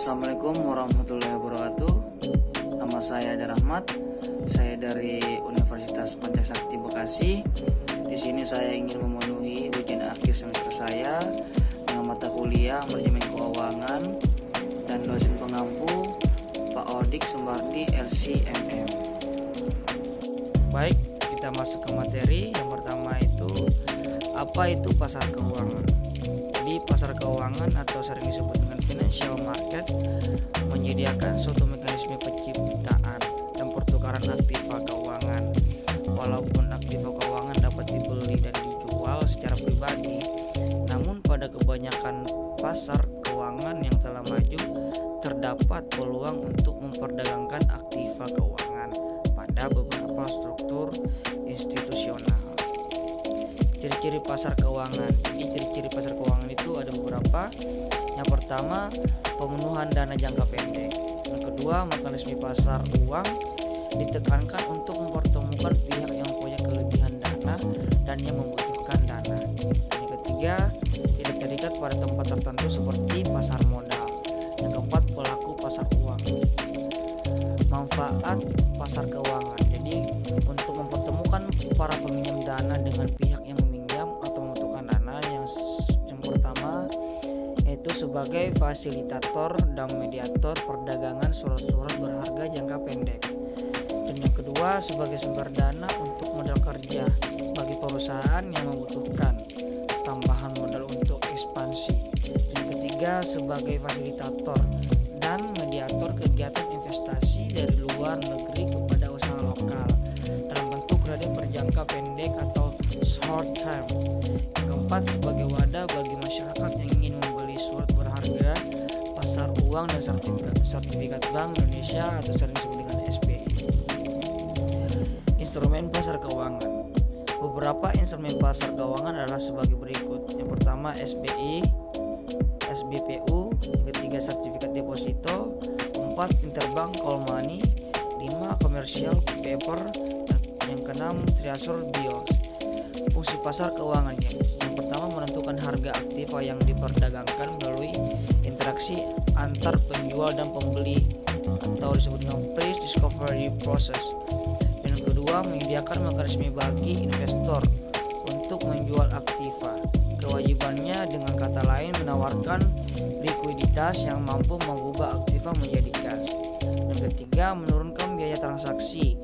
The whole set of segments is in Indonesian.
Assalamualaikum warahmatullahi wabarakatuh. Nama saya Ade Rahmat. Saya dari Universitas Pancasakti Bekasi. Di sini saya ingin memenuhi ujian akhir semester saya dengan mata kuliah manajemen keuangan dan dosen pengampu Pak Odik Sumbardi LCMM. Baik, kita masuk ke materi. Yang pertama itu apa itu pasar keuangan. Jadi pasar keuangan atau sering disebut dengan financial market menyediakan suatu mekanisme penciptaan dan pertukaran aktiva keuangan. Walaupun aktiva keuangan dapat dibeli dan dijual secara pribadi, namun pada kebanyakan pasar keuangan yang telah maju terdapat peluang untuk memperdagangkan aktiva keuangan pada beberapa struktur institusional. Ciri-ciri pasar keuangan. Jadi ciri-ciri pasar keuangan itu ada beberapa. Yang pertama, pemenuhan dana jangka pendek. Yang kedua, mekanisme pasar uang ditekankan untuk mempertemukan pihak yang punya kelebihan dana dan yang membutuhkan dana. Yang ketiga, tidak terikat pada tempat tertentu seperti pasar modal. Yang keempat, pelaku pasar uang. Manfaat pasar keuangan. Jadi untuk mempertemukan para peminjam dana dengan pihak yang meminjam atau membutuhkan dana, yang pertama yaitu sebagai fasilitator dan mediator perdagangan surat-surat berharga jangka pendek. Dan yang kedua sebagai sumber dana untuk modal kerja bagi perusahaan yang membutuhkan tambahan modal untuk ekspansi. Dan yang ketiga sebagai fasilitator dan mediator kegiatan investasi dari luar negeri kepada usaha lokal dalam bentuk kredit berjangka pendek atau short term. Yang keempat sebagai wadah bagi masyarakat yang ingin membeli surat berharga, pasar uang dan sertifikat Bank Indonesia atau sering disebut dengan SBI. Instrumen pasar keuangan. Beberapa instrumen pasar keuangan adalah sebagai berikut. Yang pertama SBI, SBPU, yang ketiga sertifikat deposito, 4 interbank call money, 5 commercial paper, yang keenam treasury bills. Fungsi pasar keuangannya, yang pertama menentukan harga aktiva yang diperdagangkan melalui interaksi antar penjual dan pembeli atau disebut dengan price discovery process. Dan yang kedua menyediakan mekanisme bagi investor untuk menjual aktiva. Kewajibannya dengan kata lain menawarkan likuiditas yang mampu mengubah aktiva menjadi kas. Yang ketiga menurunkan biaya transaksi.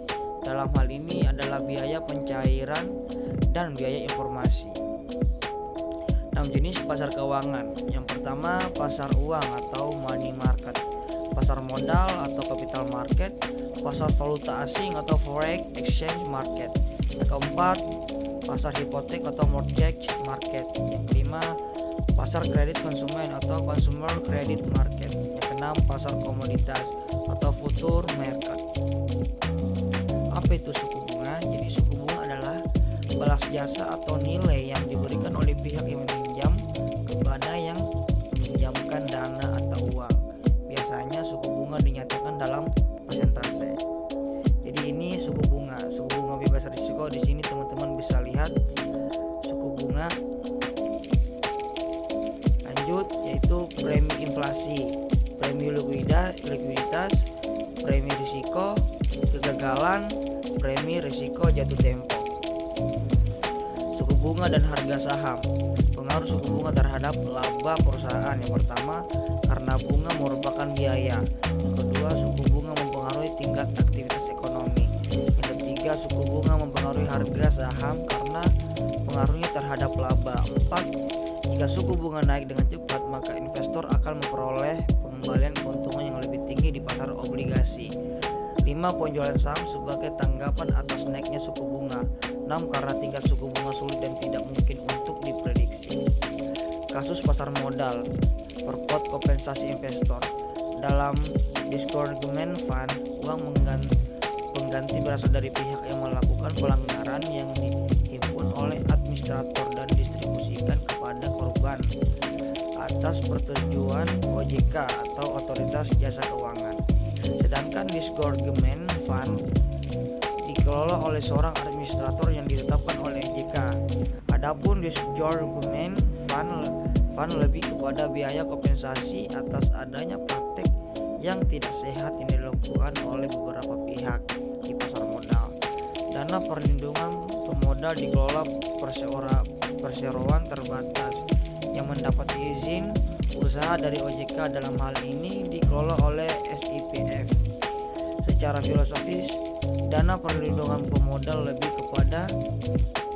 Dalam hal ini adalah biaya pencairan dan biaya informasi. 6 jenis pasar keuangan. Yang pertama pasar uang atau money market, pasar modal atau capital market, pasar valuta asing atau foreign exchange market. Yang keempat pasar hipotek atau mortgage market. Yang kelima pasar kredit konsumen atau consumer credit market. Yang keenam pasar komoditas atau future market. Apa itu suku bunga? Jadi suku bunga adalah balas jasa atau nilai yang diberikan oleh pihak yang meminjam kepada yang meminjamkan dana atau uang. Biasanya suku bunga dinyatakan dalam persentase. Jadi ini suku bunga bebas risiko. Di sini teman-teman bisa lihat suku bunga. Lanjut yaitu premi inflasi, premi likuiditas, premi risiko kegagalan, premi risiko jatuh tempo. Suku bunga dan harga saham. Pengaruh suku bunga terhadap laba perusahaan. Yang pertama karena bunga merupakan biaya. Yang kedua suku bunga mempengaruhi tingkat aktivitas ekonomi. Yang ketiga suku bunga mempengaruhi harga saham karena pengaruhnya terhadap laba. 4. Jika suku bunga naik dengan cepat maka investor akan memperoleh pengembalian keuntungan yang lebih tinggi di pasar obligasi. 5. Penjualan saham sebagai tanggapan atas naiknya suku bunga. 6. Karena tingkat suku bunga sulit dan tidak mungkin untuk diprediksi. Kasus pasar modal, perkuat kompensasi investor. Dalam disgorgement fund, uang pengganti berasal dari pihak yang melakukan pelanggaran yang dihimpun oleh administrator dan distribusikan kepada korban atas persetujuan OJK atau Otoritas Jasa Keuangan. Sedangkan disgorgement fund dikelola oleh seorang administrator yang ditetapkan oleh OJK. Adapun disgorgement fund lebih kepada biaya kompensasi atas adanya praktek yang tidak sehat yang dilakukan oleh beberapa pihak di pasar modal. Dana perlindungan pemodal dikelola perseroan terbatas yang mendapat izin usaha dari OJK, dalam hal ini dikelola oleh SIPF. Secara filosofis, dana perlindungan pemodal lebih kepada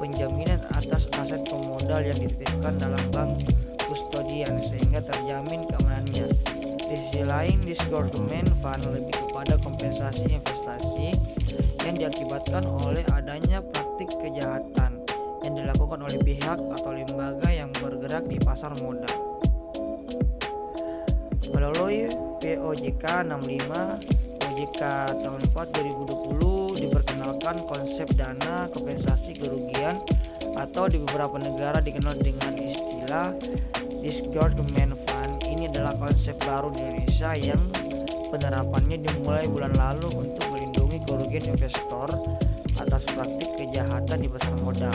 penjaminan atas aset pemodal yang dititipkan dalam bank kustodian sehingga terjamin keamanannya. Di sisi lain, disgorgement fund lebih kepada kompensasi investasi yang diakibatkan oleh adanya praktik kejahatan yang dilakukan oleh pihak atau lembaga yang bergerak di pasar modal. Melalui POJK 65 OJK tahun 4 2020 diperkenalkan konsep dana kompensasi kerugian atau di beberapa negara dikenal dengan istilah disgorgement fund. Ini adalah konsep baru di Indonesia yang penerapannya dimulai bulan lalu untuk melindungi kerugian investor atas praktik kejahatan di pasar modal.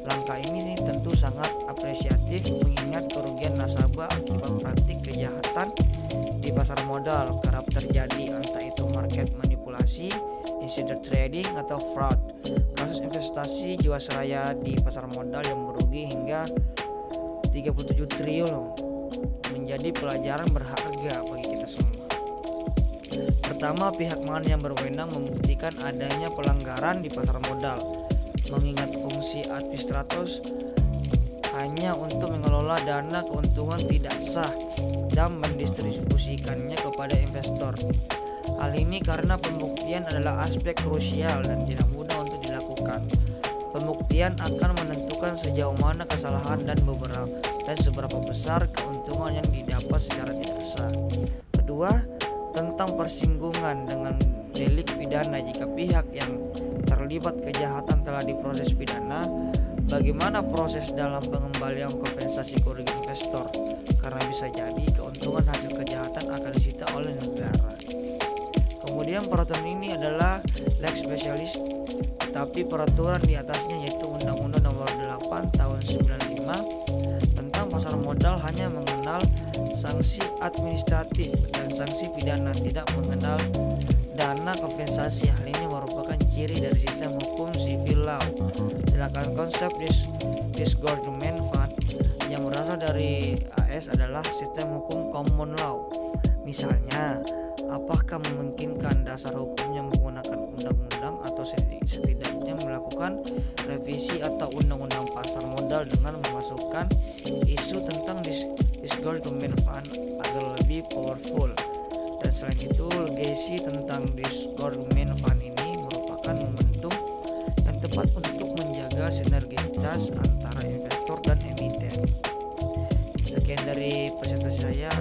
Langkah ini tentu sangat apresiatif mengingat kerugian nasabah akibat praktik kejahatan di pasar modal kerap terjadi, entah itu market manipulasi, insider trading, atau fraud. Kasus investasi jiwasraya di pasar modal yang merugi hingga 37 triliun menjadi pelajaran berharga bagi kita semua. Pertama, pihak mana yang berwenang membuktikan adanya pelanggaran di pasar modal, mengingat fungsi administrator hanya untuk mengelola dana keuntungan tidak sah dan mendistribusikannya kepada investor. Hal ini karena pembuktian adalah aspek krusial dan tidak mudah untuk dilakukan. Pembuktian akan menentukan sejauh mana kesalahan dan seberapa besar keuntungan yang didapat secara tidak sah. Kedua, tentang persinggungan dengan delik pidana. Jika pihak yang terlibat kejahatan telah diproses pidana, bagaimana proses dalam pengembalian kompensasi kerugian investor? Karena bisa jadi keuntungan hasil kejahatan akan disita oleh negara. Kemudian peraturan ini adalah lex specialis, tapi peraturan di atasnya yaitu Undang-Undang Nomor 8 Tahun 95 tentang pasar modal hanya mengenal sanksi administratif dan sanksi pidana, tidak mengenal dana kompensasi. Hal ini merupakan ciri dari sistem hukum civil law. Sedangkan konsep disgorgement fund yang berasal dari AS adalah sistem hukum common law. Misalnya, apakah memungkinkan dasar hukumnya menggunakan undang-undang atau setidaknya melakukan revisi atau undang-undang pasar modal dengan memasukkan isu tentang disgorgement fund agar lebih powerful. Dan selain itu, legasi tentang disgorgement fund ini merupakan momentum yang tepat untuk menjaga sinergitas antara investor dan emiten. Sekian dari presentasi saya.